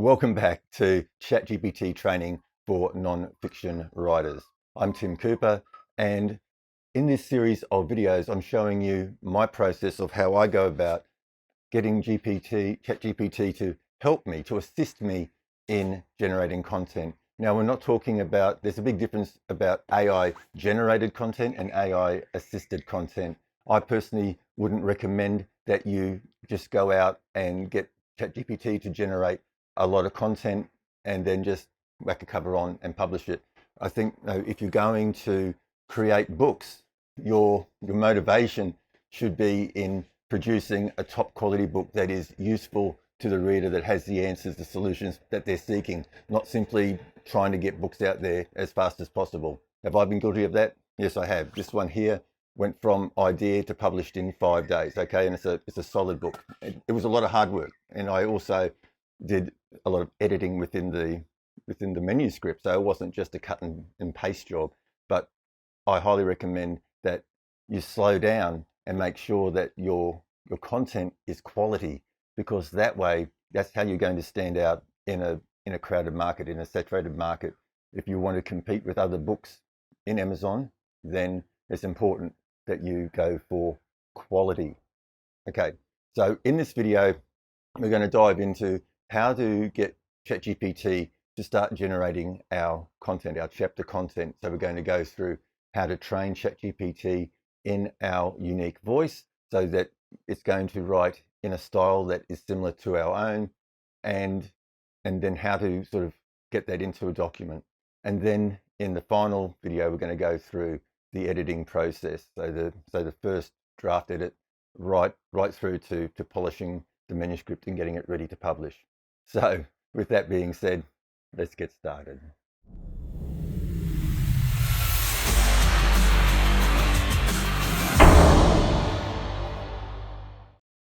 Welcome back to ChatGPT Training for Nonfiction Writers. I'm Tim Cooper, and in this series of videos, I'm showing you my process of how I go about getting ChatGPT to help me, to assist me in generating content. Now, we're not talking about, there's a big difference about AI generated content and AI assisted content. I personally wouldn't recommend that you just go out and get ChatGPT to generate a lot of content and then just whack a cover on and publish it. I think if you're going to create books, your motivation should be in producing a top quality book that is useful to the reader, that has the answers, the solutions that they're seeking, not simply trying to get books out there as fast as possible. Have I been guilty of that? Yes, I have. This one here went from idea to published in 5 days. Okay, and it's a solid book. It was a lot of hard work, and I also did a lot of editing within the manuscript, so it wasn't just a cut and paste job. But I highly recommend that you slow down and make sure that your content is quality, because that way, that's how you're going to stand out in a crowded market, in a saturated market. If you want to compete with other books in Amazon, then it's important that you go for quality. Okay, so in this video, we're going to dive into how to get ChatGPT to start generating our content, our chapter content. So we're going to go through how to train ChatGPT in our unique voice so that it's going to write in a style that is similar to our own, and then how to sort of get that into a document. And then in the final video, we're going to go through the editing process. So the first draft edit right through to polishing the manuscript and getting it ready to publish. So with that being said, let's get started.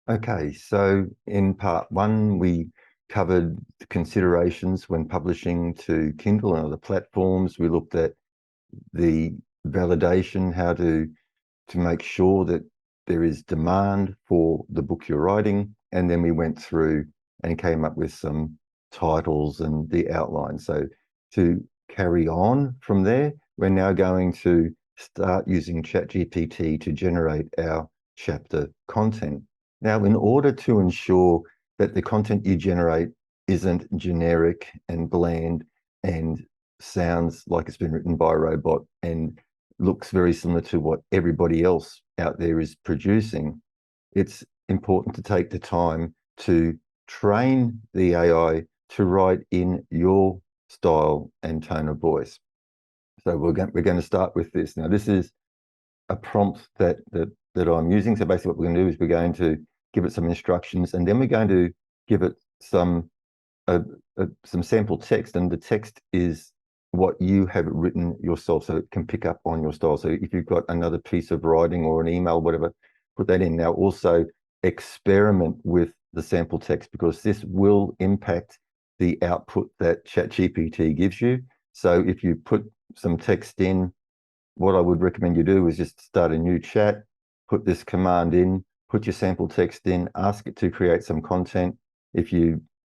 Okay, so in part one, we covered the considerations when publishing to Kindle and other platforms. We looked at the validation, how to make sure that there is demand for the book you're writing. And then we went through and came up with some titles and the outline. So to carry on from there, we're now going to start using ChatGPT to generate our chapter content. Now, in order to ensure that the content you generate isn't generic and bland and sounds like it's been written by a robot and looks very similar to what everybody else out there is producing, it's important to take the time to train the AI to write in your style and tone of voice. So we're going to start with this. Now, this is a prompt that I'm using. So basically what we're going to do is we're going to give it some instructions, and then we're going to give it some sample text, and the text is what you have written yourself, so it can pick up on your style. So if you've got another piece of writing or an email, whatever, put that in. Now also experiment with the sample text, because this will impact the output that ChatGPT gives you. So if you put some text in, what I would recommend you do is just start a new chat, put this command in, put your sample text in, ask it to create some content. If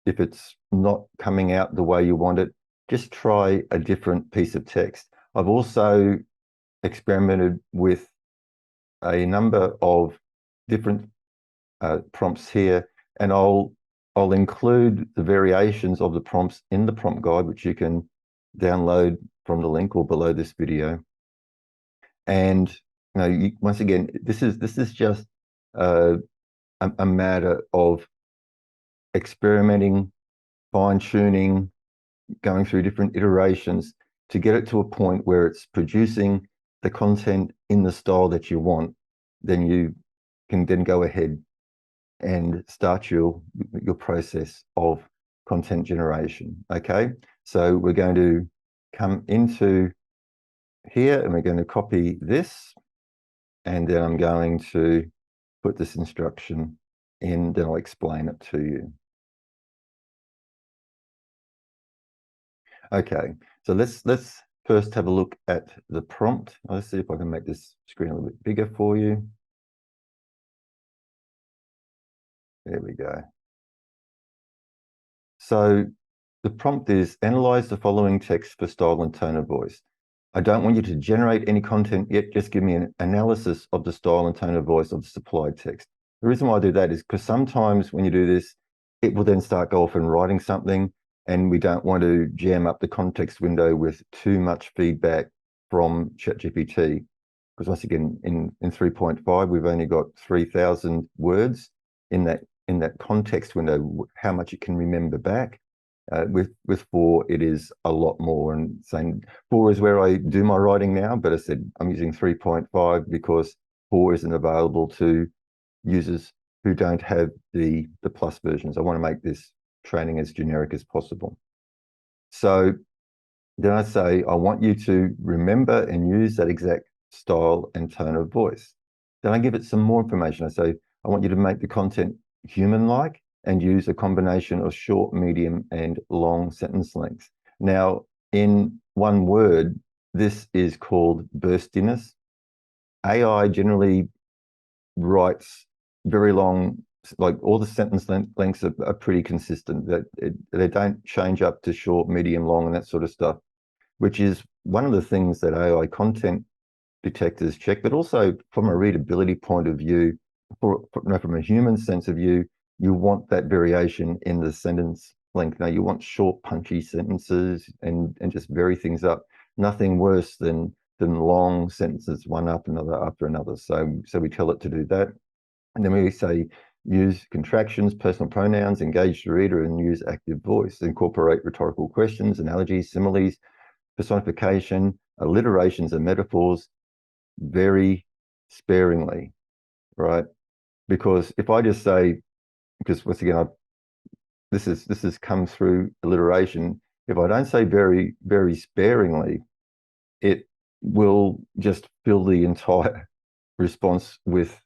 it's not coming out the way you want it, just try a different piece of text. I've also experimented with a number of different prompts here, and I'll include the variations of the prompts in the prompt guide, which you can download from the link or below this video. And once again, this is just a matter of experimenting, fine-tuning, going through different iterations to get it to a point where it's producing the content in the style that you want. Then you can then go ahead and start your process of content generation. Okay, so we're going to come into here and we're going to copy this, and then I'm going to put this instruction in, then I'll explain it to you. Okay, so let's first have a look at the prompt. Let's see if I can make this screen a little bit bigger for you. There we go. So the prompt is analyze the following text for style and tone of voice. I don't want you to generate any content yet, just give me an analysis of the style and tone of voice of the supplied text. The reason why I do that is because sometimes when you do this, it will then start go off and writing something, and we don't want to jam up the context window with too much feedback from ChatGPT. Because once again, in 3.5, we've only got 3,000 words in that context window, how much it can remember back. With 4, it is a lot more. And saying 4 is where I do my writing now, but I said I'm using 3.5 because 4 isn't available to users who don't have the plus versions. I want to make this training as generic as possible. So then I say, I want you to remember and use that exact style and tone of voice. Then I give it some more information. I say, I want you to make the content human-like and use a combination of short, medium, and long sentence lengths. Now, in one word, this is called burstiness. AI generally writes very long, like all the sentence lengths are pretty consistent. That they don't change up to short, medium, long, and that sort of stuff, which is one of the things that AI content detectors check, but also from a readability point of view, from a human sense of view, you want that variation in the sentence length. Now, you want short, punchy sentences and just vary things up. Nothing worse than long sentences, one after another after another. So we tell it to do that. And then we say, use contractions, personal pronouns, engage the reader, and use active voice. Incorporate rhetorical questions, analogies, similes, personification, alliterations, and metaphors very sparingly, right? Because if I just say, because once again, this has come through alliteration. If I don't say very, very sparingly, it will just fill the entire response with,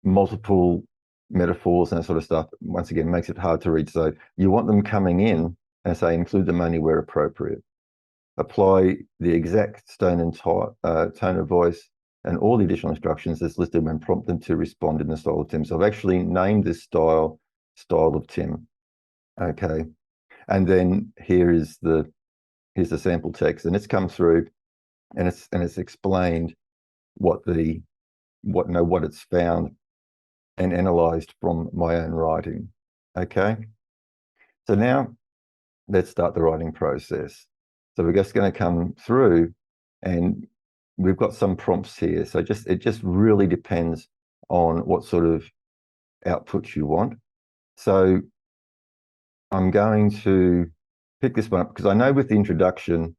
multiple metaphors and that sort of stuff. Once again, makes it hard to read. So you want them coming in and say, include the money where appropriate. Apply the exact tone of voice and all the additional instructions as listed when prompted to respond in the style of Tim. So I've actually named this style of Tim. Okay. And then here's the sample text, and it's come through and it's explained what it's found and analyzed from my own writing. Okay. So now let's start the writing process. So we're just going to come through, and we've got some prompts here. So it just really depends on what sort of output you want. So I'm going to pick this one up because I know with the introduction,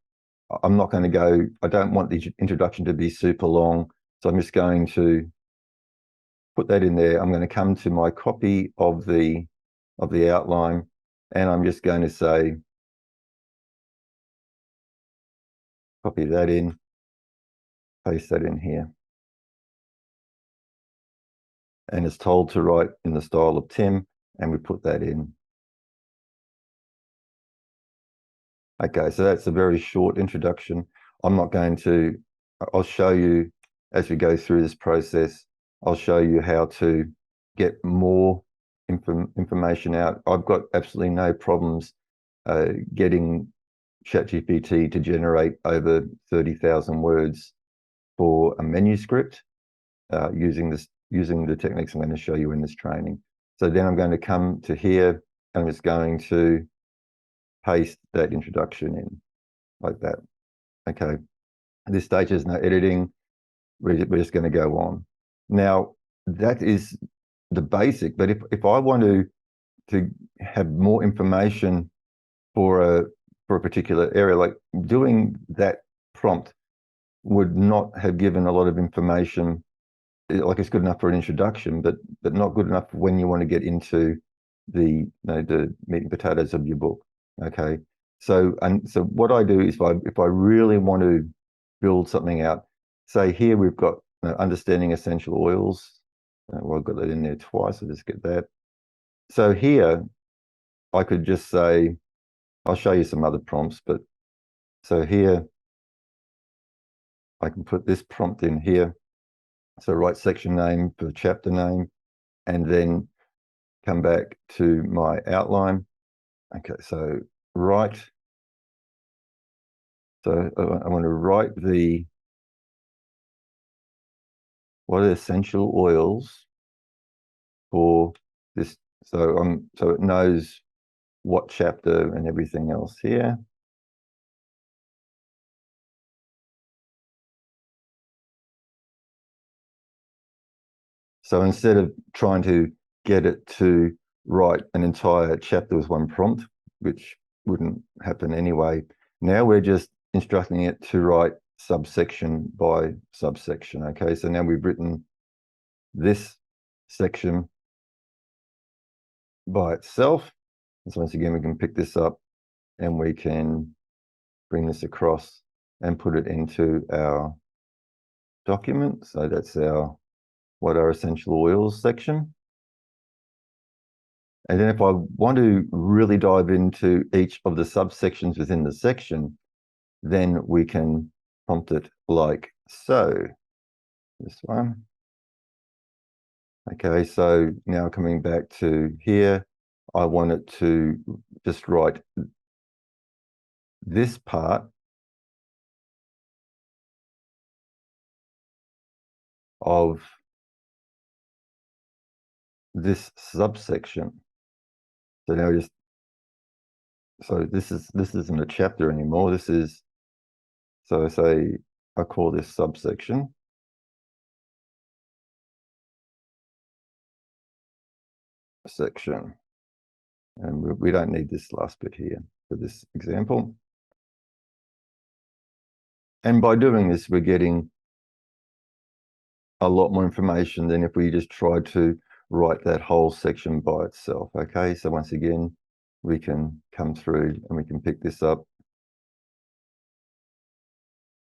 I'm not going to go, I don't want the introduction to be super long. So I'm just going to put that in there. I'm going to come to my copy of the outline, and I'm just going to say, copy that in, paste that in here. And it's told to write in the style of Tim, and we put that in. Okay, so that's a very short introduction. I'll show you as we go through this process, I'll show you how to get more information out. I've got absolutely no problems getting ChatGPT to generate over 30,000 words for a manuscript using the techniques I'm going to show you in this training. So then I'm going to come to here, and I'm just going to paste that introduction in like that. Okay. At this stage, there's no editing. We're just going to go on. Now, that is the basic, but if I want to have more information for a particular area, like doing that prompt would not have given a lot of information. Like, it's good enough for an introduction, but not good enough when you want to get into the meat and potatoes of your book. Okay, so what I do is if I really want to build something out, say here we've got understanding essential oils. Well, I've got that in there twice. I'll just get that. So here I could just say, I'll show you some other prompts, but so here I can put this prompt in here. So write section name for chapter name, and then come back to my outline, Okay, so write. So I want to write what are essential oils for this. So it knows what chapter and everything else here. So instead of trying to get it to write an entire chapter with one prompt, which wouldn't happen anyway, now we're just instructing it to write subsection by subsection. Okay, so now we've written this section by itself. And so once again, we can pick this up and we can bring this across and put it into our document. So that's our what are essential oils section. And then if I want to really dive into each of the subsections within the section, then we can prompt it like so. This one. Okay, so now coming back to here, I want it to just write this part of this subsection. So now this isn't a chapter anymore. This is, so say I call this subsection. Section. And we don't need this last bit here for this example. And by doing this, we're getting a lot more information than if we just tried to write that whole section by itself. Okay, so once again, we can come through and we can pick this up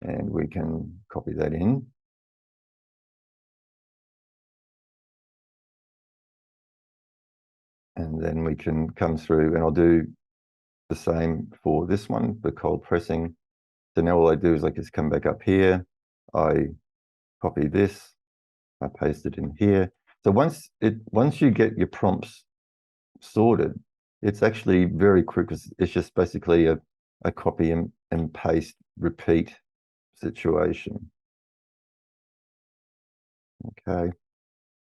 and we can copy that in. And then we can come through, and I'll do the same for this one, the cold pressing. So now all I do is I just come back up here, I copy this, I paste it in here. So once you get your prompts sorted, it's actually very quick. It's just basically a copy and paste repeat situation. Okay,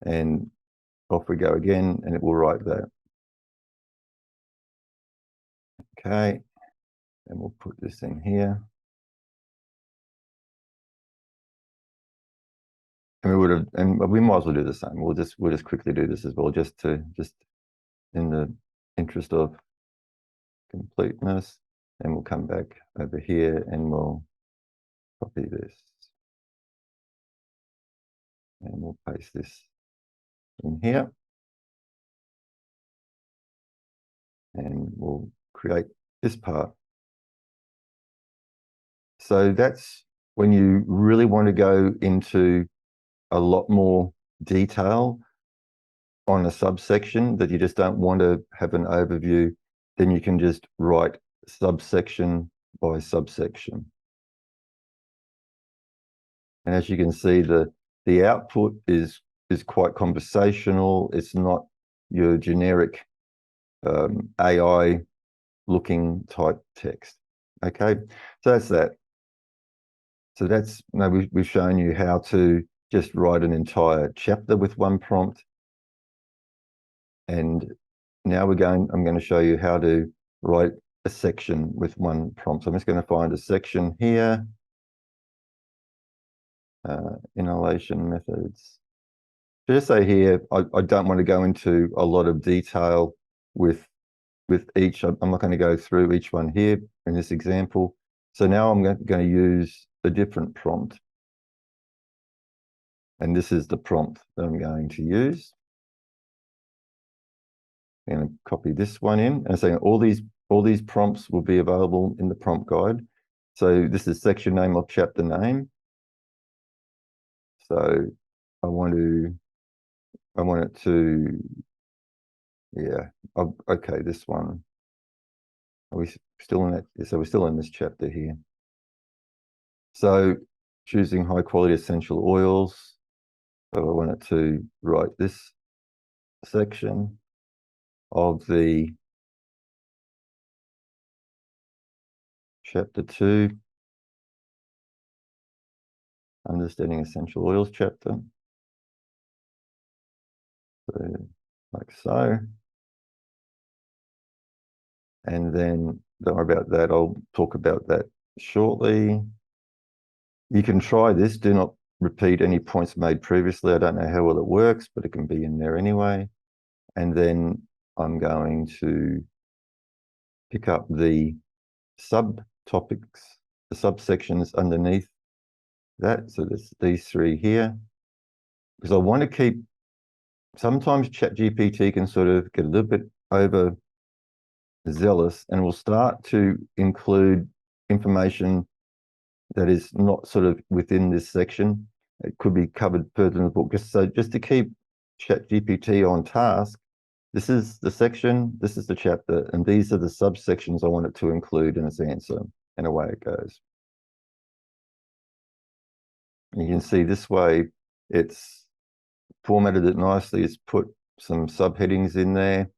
and off we go again, and it will write that. Okay, and we'll put this in here. And we might as well do the same. We'll just quickly do this as well, just in the interest of completeness. And we'll come back over here and we'll copy this. And we'll paste this in here. And we'll create this part. So that's when you really want to go into a lot more detail on a subsection that you just don't want to have an overview, then you can just write subsection by subsection. And as you can see, the output is quite conversational. It's not your generic AI looking type text. Okay, so that's that. So that's, we've shown you how to just write an entire chapter with one prompt. And now I'm going to show you how to write a section with one prompt. So I'm just going to find a section here. Inhalation methods. Just say here, I don't want to go into a lot of detail with each. I'm not going to go through each one here in this example. So now I'm going to use a different prompt. And this is the prompt that I'm going to use. I'm going to copy this one in and saying all these prompts will be available in the prompt guide. So this is section name of chapter name. So I want it to, yeah, okay, this one. Are we still in that? So we're still in this chapter here. So choosing high quality essential oils. So I want it to write this section of the chapter 2, understanding essential oils chapter. So, like so. And then don't worry about that. I'll talk about that shortly. You can try this. Do not repeat any points made previously. I don't know how well it works, but it can be in there anyway. And then I'm going to pick up the subtopics, the subsections underneath that. So there's these three here, because I want to keep, sometimes ChatGPT can sort of get a little bit overzealous and will start to include information that is not sort of within this section. It could be covered further in the book. Just to keep ChatGPT on task, this is the section, this is the chapter, and these are the subsections I want it to include in its answer, and away it goes. And you can see this way, it's formatted it nicely. It's put some subheadings in there.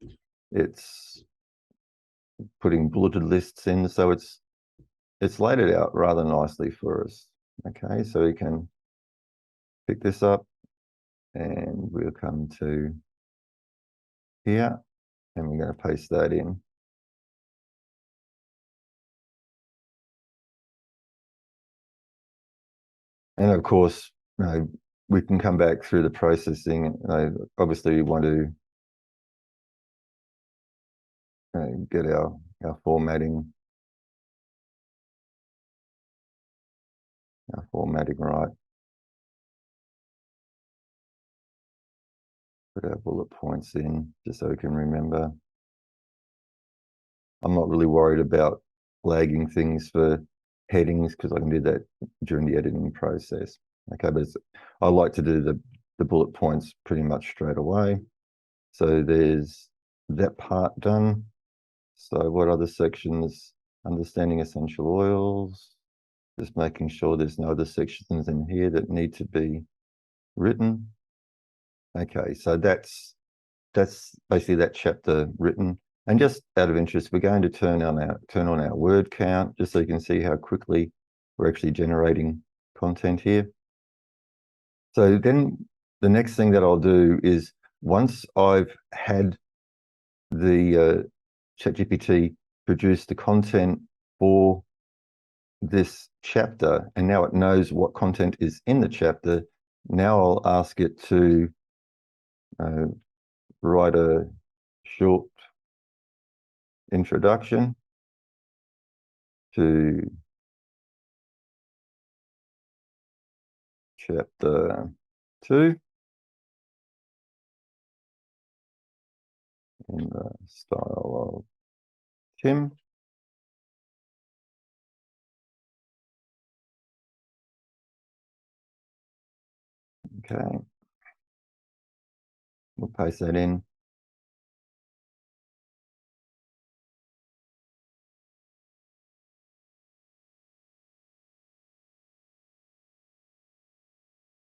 It's putting bulleted lists in, so it's laid it out rather nicely for us. Okay, so we can pick this up and we'll come to here and we're going to paste that in. And of course, we can come back through the processing. Obviously, we want to get our formatting right. Put our bullet points in just so we can remember. I'm not really worried about flagging things for headings because I can do that during the editing process. Okay, but I like to do the bullet points pretty much straight away. So there's that part done. So what other sections? Understanding essential oils. Just making sure there's no other sections in here that need to be written. Okay, so that's basically that chapter written. And just out of interest, we're going to turn on our word count just so you can see how quickly we're actually generating content here. So then the next thing that I'll do is, once I've had the ChatGPT produce the content for this chapter, and now it knows what content is in the chapter, now I'll ask it to write a short introduction to chapter 2 in the style of Tim. Okay, we'll paste that in.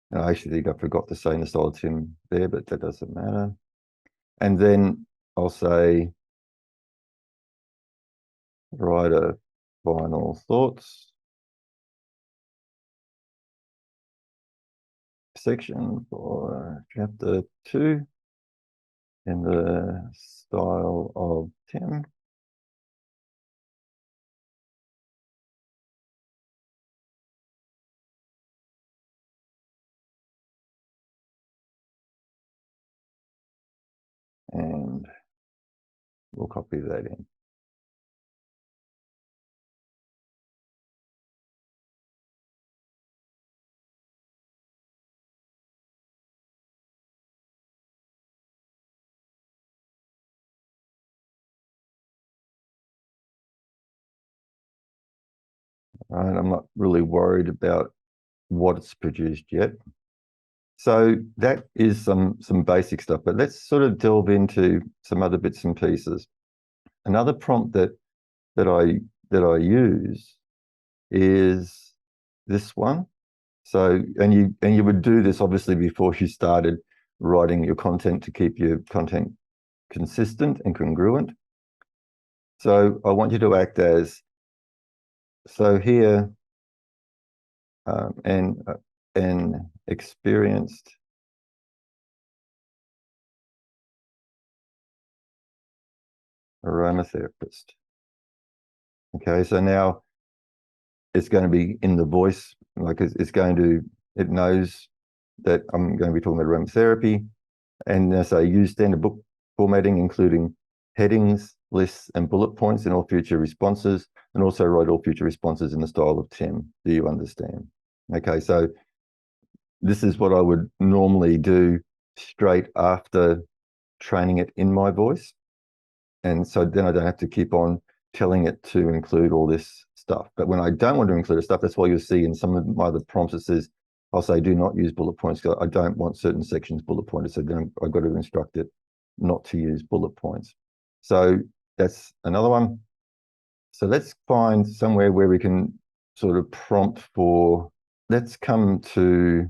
And I actually think I forgot to say in the style of Tim there, but that doesn't matter. And then I'll say, write a final thoughts section for chapter 2 in the style of Tim. And we'll copy that in. Right, I'm not really worried about what it's produced yet. So that is some basic stuff, but let's sort of delve into some other bits and pieces. Another prompt that I use is this one. So, and you would do this obviously before you started writing your content to keep your content consistent and congruent. So I want you to act as So here, an experienced aromatherapist. Okay, so now it's going to be in the voice, like it knows that I'm going to be talking about aromatherapy. And as I use standard book formatting, including headings, lists, and bullet points in all future responses, and also write all future responses in the style of Tim. Do you understand? Okay, so this is what I would normally do straight after training it in my voice. And so then I don't have to keep on telling it to include all this stuff. But when I don't want to include stuff, that's why you'll see in some of my other prompts it says, I'll say, do not use bullet points. I don't want certain sections bullet pointed. So then I've got to instruct it not to use bullet points. So that's another one. So let's find somewhere where we can sort of prompt for, let's come to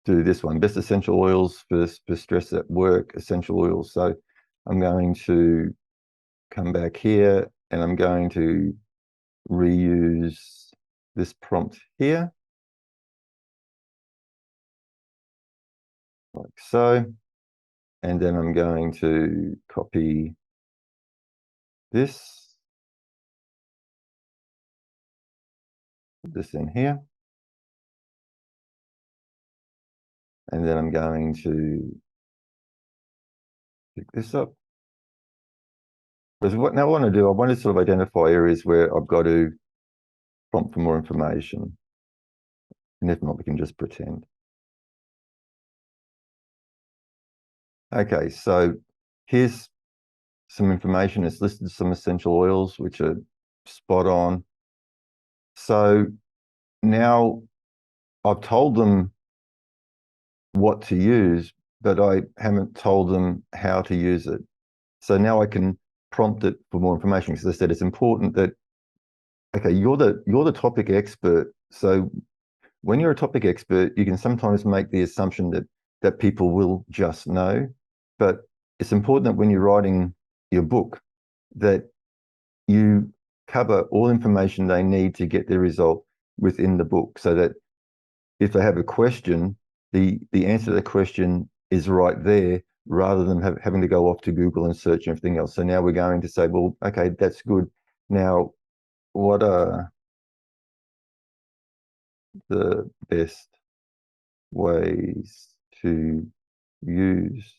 do this one, best essential oils for stress at work, essential oils. So I'm going to come back here and I'm going to reuse this prompt here, like so. And then I'm going to copy this, put this in here. And then I'm going to pick this up. Because what now I want to do, I want to sort of identify areas where I've got to prompt for more information. And if not, we can just pretend. Okay, so here's some information. It's listed some essential oils, which are spot on. So now I've told them what to use, but I haven't told them how to use it. So now I can prompt it for more information, because I said it's important that, okay, you're the topic expert. So when you're a topic expert, you can sometimes make the assumption that people will just know, but it's important that when you're writing your book, that you cover all information they need to get their result within the book, so that if they have a question, the answer to the question is right there, rather than having to go off to Google and search everything else. So now we're going to say, well, okay, that's good. Now, what are the best ways to use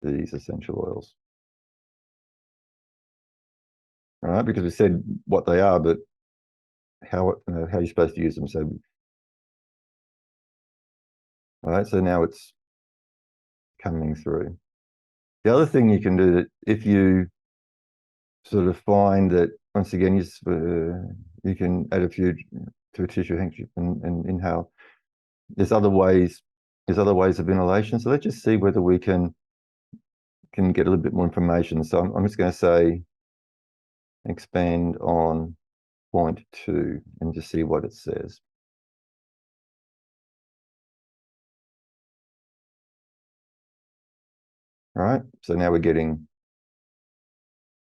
these essential oils? All right, because we said what they are, but how you're supposed to use them. So, all right, so now it's coming through. The other thing you can do, that if you sort of find that, once again, you can add a few to a tissue handkerchief and inhale. There's other ways of inhalation. So let's just see whether we can get a little bit more information. So I'm just going to say expand on point 2 and just see what it says. All right, so now we're getting,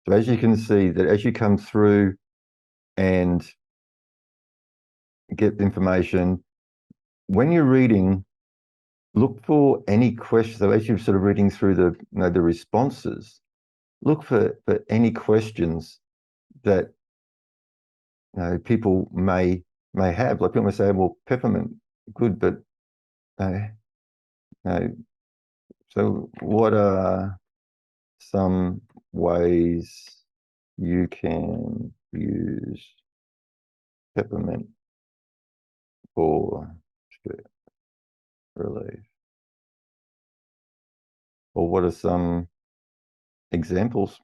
so as you can see, that as you come through and get information, when you're reading, look for any questions. So as you're sort of reading through the responses, look for any questions that people may have. Like people may say, well, peppermint, good, but so what are some ways you can use peppermint for stress relief? Or what are some examples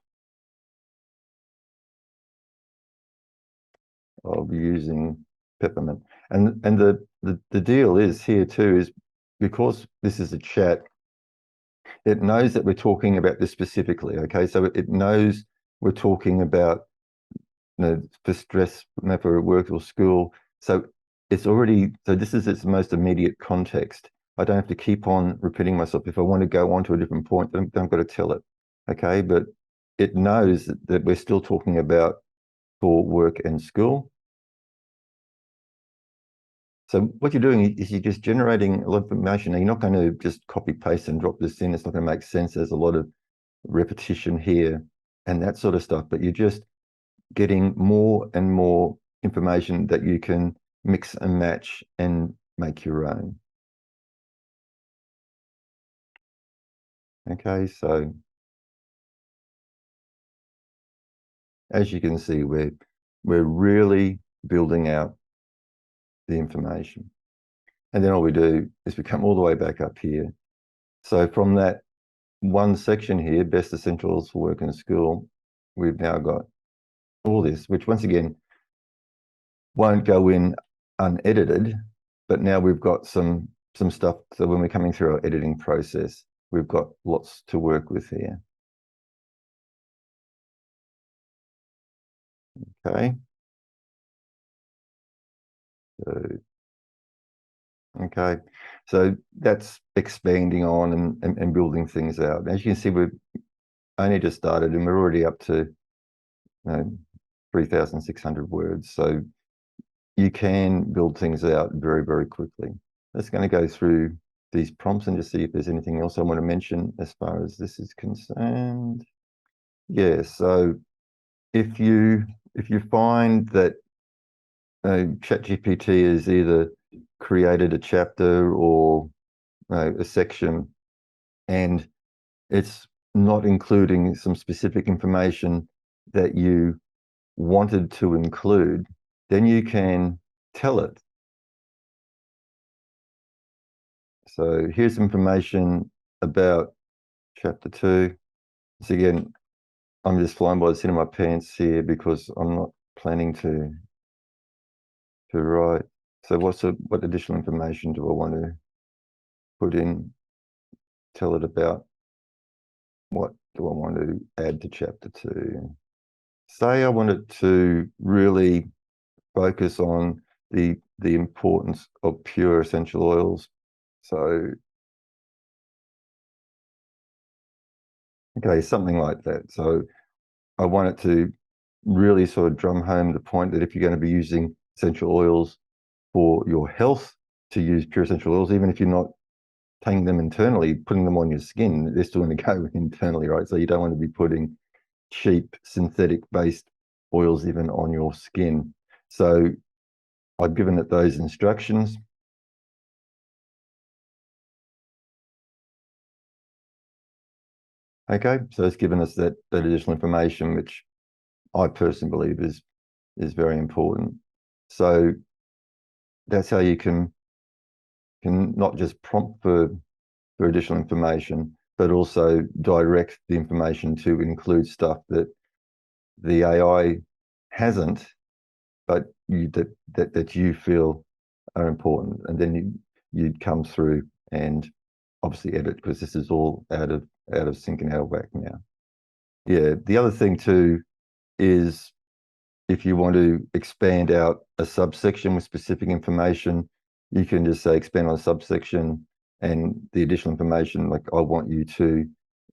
of using peppermint? And the deal is here too, is because this is a chat, it knows that we're talking about this specifically. Okay, so it knows we're talking about, for stress, for work or school. So it's already, so this is its most immediate context. I don't have to keep on repeating myself. If I want to go on to a different point, then I've got to tell it. Okay, but it knows that we're still talking about for work and school. So what you're doing is you're just generating a lot of information. Now, you're not going to just copy paste and drop this in. It's not going to make sense. There's a lot of repetition here and that sort of stuff, but you're just getting more and more information that you can mix and match and make your own. Okay, so as you can see, we're really building out the information. And then all we do is we come all the way back up here. So from that one section here, best essentials for work and school, we've now got all this, which once again won't go in unedited, but now we've got some stuff. So when we're coming through our editing process, we've got lots to work with here. Okay. Okay, so that's expanding on and building things out. As you can see, we've only just started and we're already up to 3,600 words. So you can build things out very, very quickly. Let's going to go through these prompts and just see if there's anything else I want to mention as far as this is concerned. Yeah, so if you find that ChatGPT has either created a chapter or a section and it's not including some specific information that you wanted to include, then you can tell it. So here's information about chapter 2. So again, I'm just flying by the seat of my pants here because I'm not planning to write. So what additional information do I want to put in? Tell it about what do I want to add to chapter 2? Say I wanted to really focus on the importance of pure essential oils. So, okay, something like that. So I want it to really sort of drum home the point that if you're going to be using essential oils for your health, to use pure essential oils, even if you're not taking them internally, putting them on your skin, they're still going to go internally, right? So you don't want to be putting cheap synthetic based oils even on your skin. So I've given it those instructions. Okay, so it's given us that additional information, which I personally believe is very important. So that's how you can not just prompt for additional information, but also direct the information to include stuff that the AI hasn't, but that you feel are important, and then you'd come through and obviously edit, because this is all out of sync and out of whack now. Yeah, the other thing too is if you want to expand out a subsection with specific information, you can just say expand on a subsection, and the additional information, like I want you to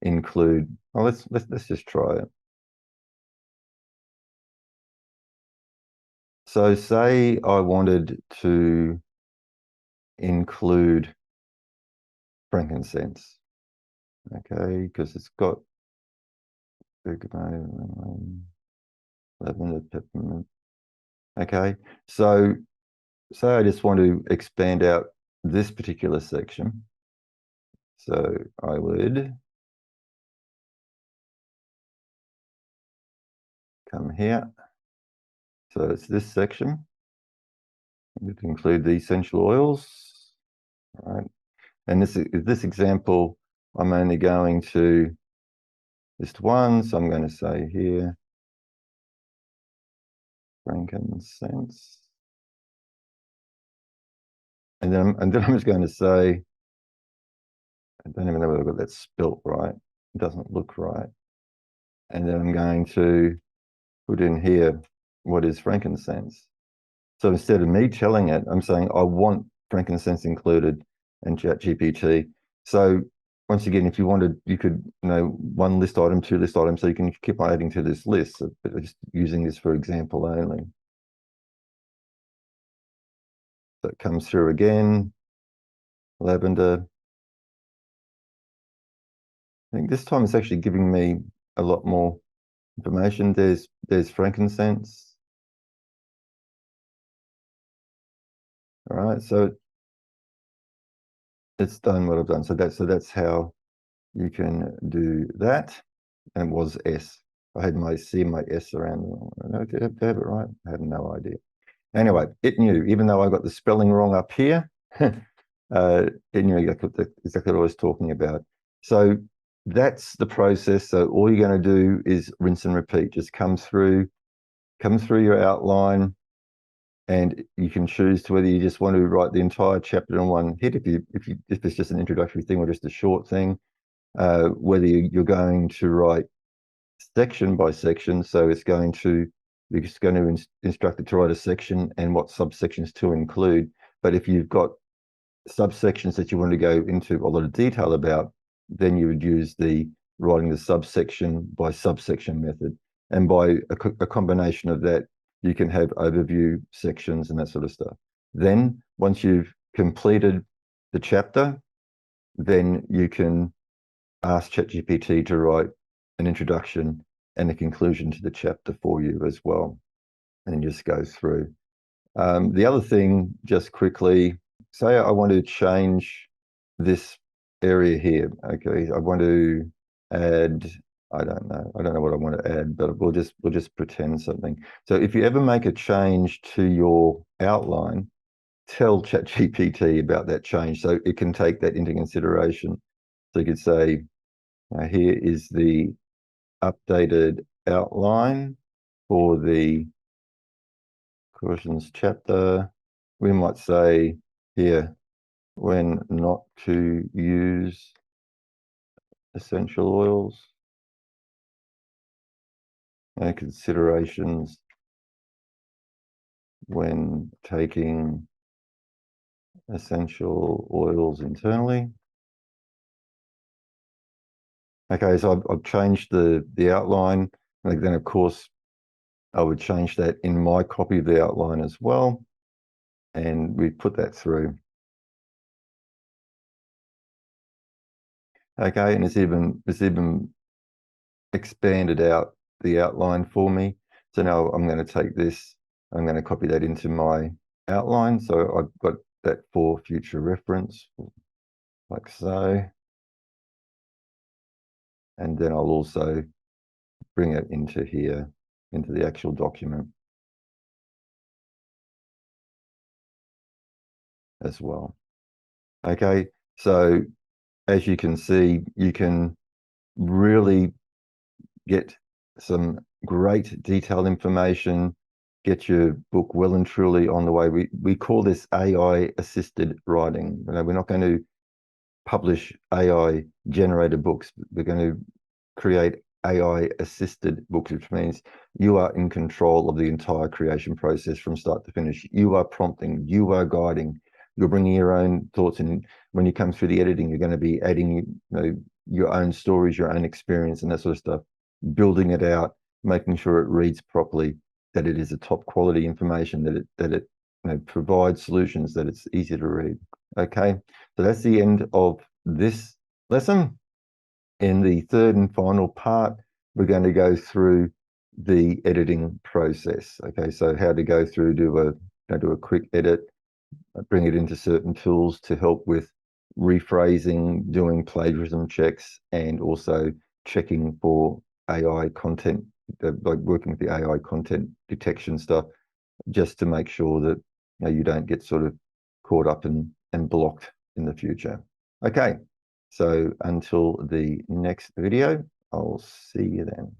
include. Oh, let's just try it. So say I wanted to include frankincense, okay, because it's got bergamot, lavender, peppermint. Okay, so say I just want to expand out this particular section. So I would come here. So it's this section. We can include the essential oils. All right. And this example, I'm only going to list one. So I'm going to say here, frankincense. And then I'm just going to say, I don't even know whether I've got that spelt right. It doesn't look right. And then I'm going to put in here, what is frankincense? So instead of me telling it, I'm saying I want frankincense included in ChatGPT. So once again, if you wanted, you could, one list item, two list items, so you can keep on adding to this list. So, but just using this for example only. So it comes through again, lavender. I think this time it's actually giving me a lot more information. There's frankincense. All right, so it's done what I've done. So that's how you can do that. And it was S. I had my C and my S around. Did I have it right? I had no idea. Anyway, it knew, even though I got the spelling wrong up here, it knew exactly what I was talking about. So that's the process. So all you're going to do is rinse and repeat. Just come through your outline, and you can choose to whether you just want to write the entire chapter in one hit, if it's just an introductory thing or just a short thing, whether you're going to write section by section. So you're just going to instruct it to write a section and what subsections to include. But if you've got subsections that you want to go into a lot of detail about, then you would use the writing the subsection by subsection method. And by a combination of that, you can have overview sections and that sort of stuff. Then once you've completed the chapter, then you can ask ChatGPT to write an introduction and a conclusion to the chapter for you as well, and just go through. The other thing, just quickly, say I want to change this area here. Okay, I want to add, I don't know what I want to add, but we'll just pretend something. So if you ever make a change to your outline, tell ChatGPT about that change so it can take that into consideration. So you could say, here is the updated outline for the cautions chapter. We might say here, when not to use essential oils, and considerations when taking essential oils internally. Okay, so I've changed the outline, and then of course I would change that in my copy of the outline as well, and we put that through. Okay, and it's even expanded out the outline for me. So now I'm going to take this, I'm going to copy that into my outline. So I've got that for future reference, like so. And then I'll also bring it into here, into the actual document as well. Okay, so as you can see, you can really get some great detailed information, get your book well and truly on the way. We call this AI assisted writing. We're not going to publish AI generated books. We're going to create AI assisted books, which means you are in control of the entire creation process from start to finish. You are prompting, you are guiding, you're bringing your own thoughts in. When you come through the editing, you're going to be adding your own stories, your own experience, and that sort of stuff, building it out, making sure it reads properly, that it is a top quality information, that it provides solutions, that it's easy to read. Okay, so that's the end of this lesson. In the third and final part, we're going to go through the editing process. Okay, so how to go through, do a quick edit, bring it into certain tools to help with rephrasing, doing plagiarism checks, and also checking for AI content, like working with the AI content detection stuff, just to make sure that you don't get sort of caught up and blocked in the future. Okay, so until the next video, I'll see you then.